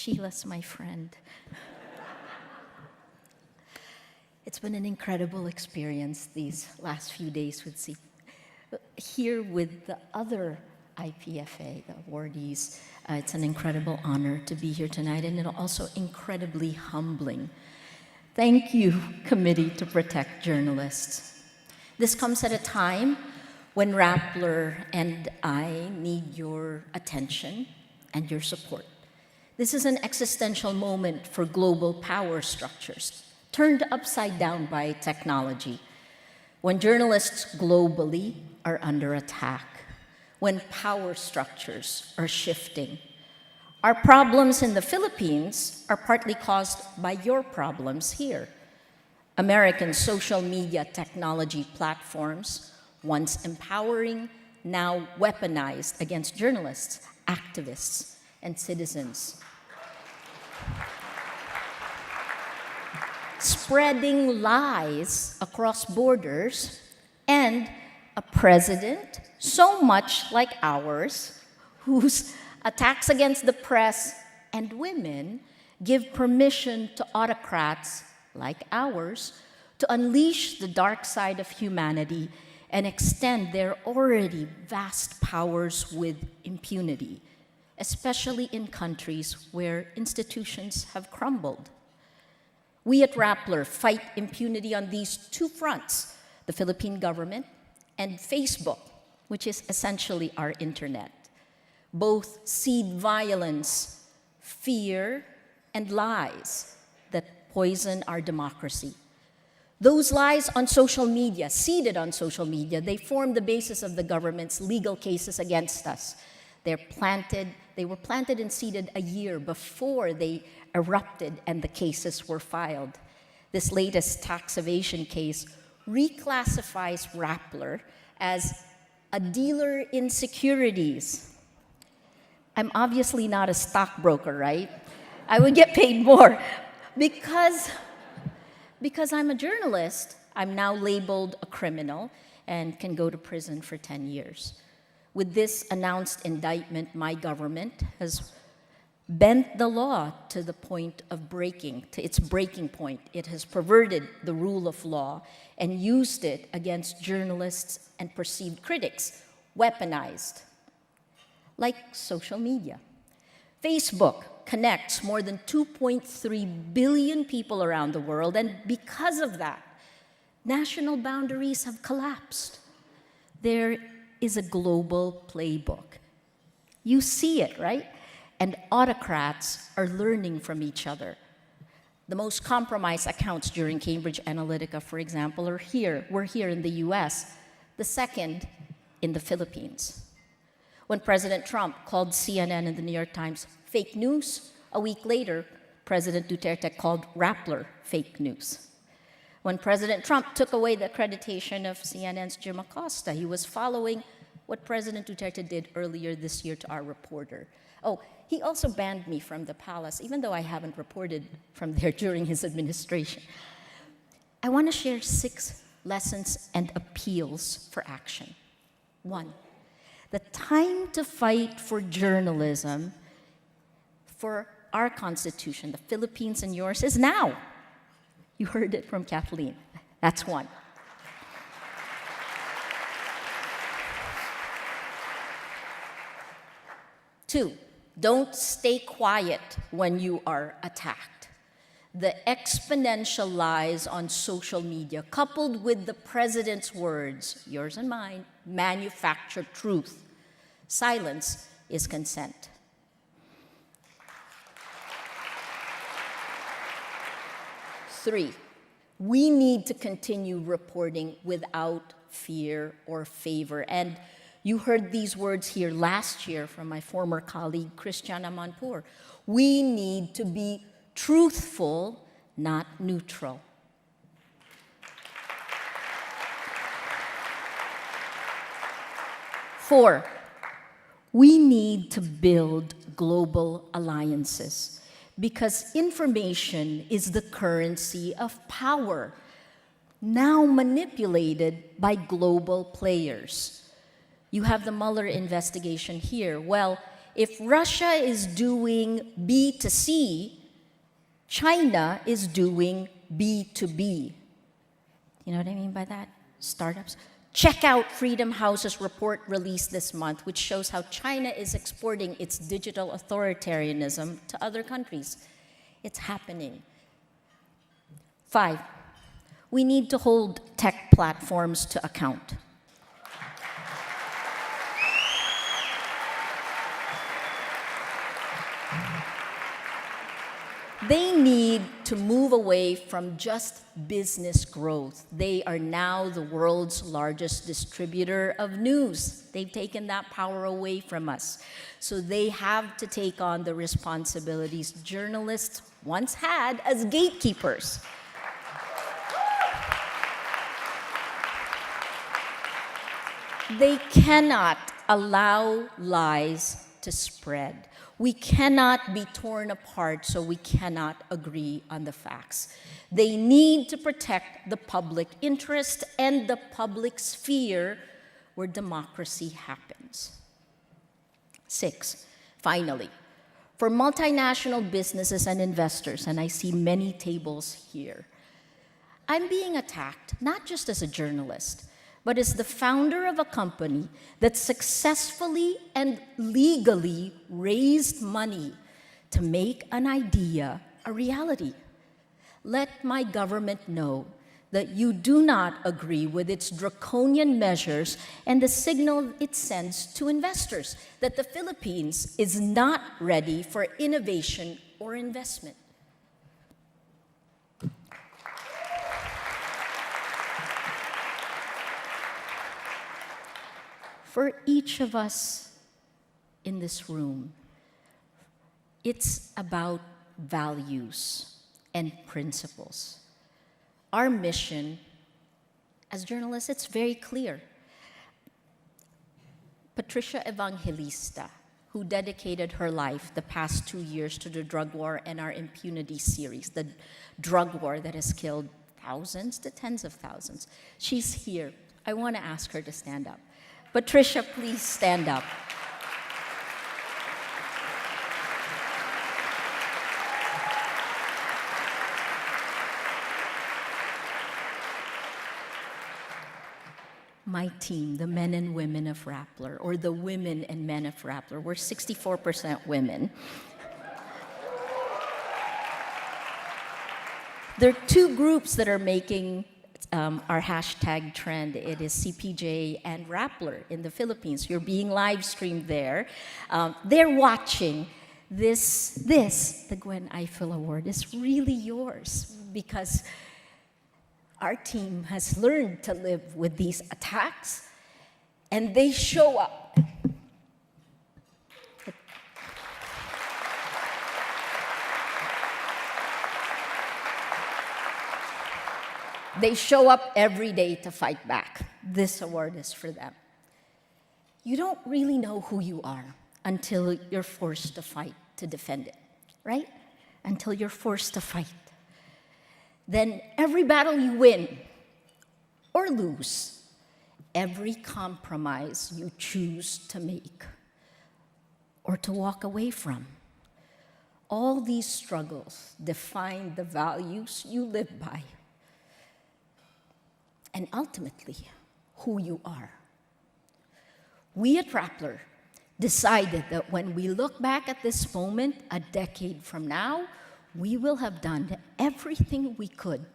Sheila's my friend. It's been an incredible experience these last few days here with the other IPFA, the awardees. It's an incredible honor to be here tonight, and it's also incredibly humbling. Thank you, Committee to Protect Journalists. This comes at a time when Rappler and I need your attention and your support. This is an existential moment for global power structures, turned upside down by technology. When journalists globally are under attack, when power structures are shifting. Our problems in the Philippines are partly caused by your problems here. American social media technology platforms, once empowering, now weaponized against journalists, activists, and citizens. Spreading lies across borders, and a president so much like ours, whose attacks against the press and women give permission to autocrats like ours to unleash the dark side of humanity and extend their already vast powers with impunity, especially in countries where institutions have crumbled. We at Rappler fight impunity on these two fronts, the Philippine government and Facebook, which is essentially our internet. Both seed violence, fear, and lies that poison our democracy. Those lies on social media, seeded on social media, they form the basis of the government's legal cases against us. They were planted and seeded a year before they erupted and the cases were filed. This latest tax evasion case reclassifies Rappler as a dealer in securities. I'm obviously not a stockbroker, right? I would get paid more. Because I'm a journalist, I'm now labeled a criminal and can go to prison for 10 years. With this announced indictment, my government has bent the law to the point of its breaking point. It has perverted the rule of law and used it against journalists and perceived critics, weaponized, like social media. Facebook connects more than 2.3 billion people around the world, and because of that, national boundaries have collapsed. There is a global playbook. You see it, right? And autocrats are learning from each other. The most compromised accounts during Cambridge Analytica, for example, were here in the US, the second in the Philippines. When President Trump called CNN and the New York Times fake news, a week later, President Duterte called Rappler fake news. When President Trump took away the accreditation of CNN's Jim Acosta, he was following what President Duterte did earlier this year to our reporter. Oh, he also banned me from the palace, even though I haven't reported from there during his administration. I want to share 6 lessons and appeals for action. 1, the time to fight for journalism, for our Constitution, the Philippines and yours, is now. You heard it from Kathleen. That's 1. 2, don't stay quiet when you are attacked. The exponential lies on social media, coupled with the president's words, yours and mine, manufactured truth. Silence is consent. 3, we need to continue reporting without fear or favor. And you heard these words here last year from my former colleague, Christiana Manpur. We need to be truthful, not neutral. 4, we need to build global alliances because information is the currency of power, now manipulated by global players. You have the Mueller investigation here. Well, if Russia is doing B2C, China is doing B2B. You know what I mean by that? Startups. Check out Freedom House's report released this month, which shows how China is exporting its digital authoritarianism to other countries. It's happening. 5, we need to hold tech platforms to account. They need to move away from just business growth. They are now the world's largest distributor of news. They've taken that power away from us. So they have to take on the responsibilities journalists once had as gatekeepers. They cannot allow lies to spread. We cannot be torn apart, so we cannot agree on the facts. They need to protect the public interest and the public sphere where democracy happens. 6, finally, for multinational businesses and investors, and I see many tables here, I'm being attacked not just as a journalist, but as the founder of a company that successfully and legally raised money to make an idea a reality. Let my government know that you do not agree with its draconian measures and the signal it sends to investors that the Philippines is not ready for innovation or investment. For each of us in this room, it's about values and principles. Our mission as journalists, it's very clear. Patricia Evangelista, who dedicated her life the past 2 years to the drug war and our impunity series, the drug war that has killed thousands to tens of thousands. She's here. I want to ask her to stand up. Patricia, please stand up. My team, the men and women of Rappler, or the women and men of Rappler, we're 64% women. There are 2 groups that are making our hashtag trend. It is CPJ and Rappler in the Philippines. You're being live streamed there. They're watching this, the Gwen Eiffel Award is really yours because our team has learned to live with these attacks and they show up. They show up every day to fight back. This award is for them. You don't really know who you are until you're forced to fight to defend it, right? Until you're forced to fight. Then every battle you win or lose, every compromise you choose to make or to walk away from, all these struggles define the values you live by. And ultimately, who you are. We at Rappler decided that when we look back at this moment a decade from now, we will have done everything we could.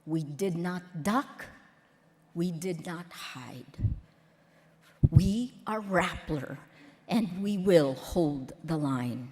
We did not duck. We did not hide. We are Rappler, and we will hold the line.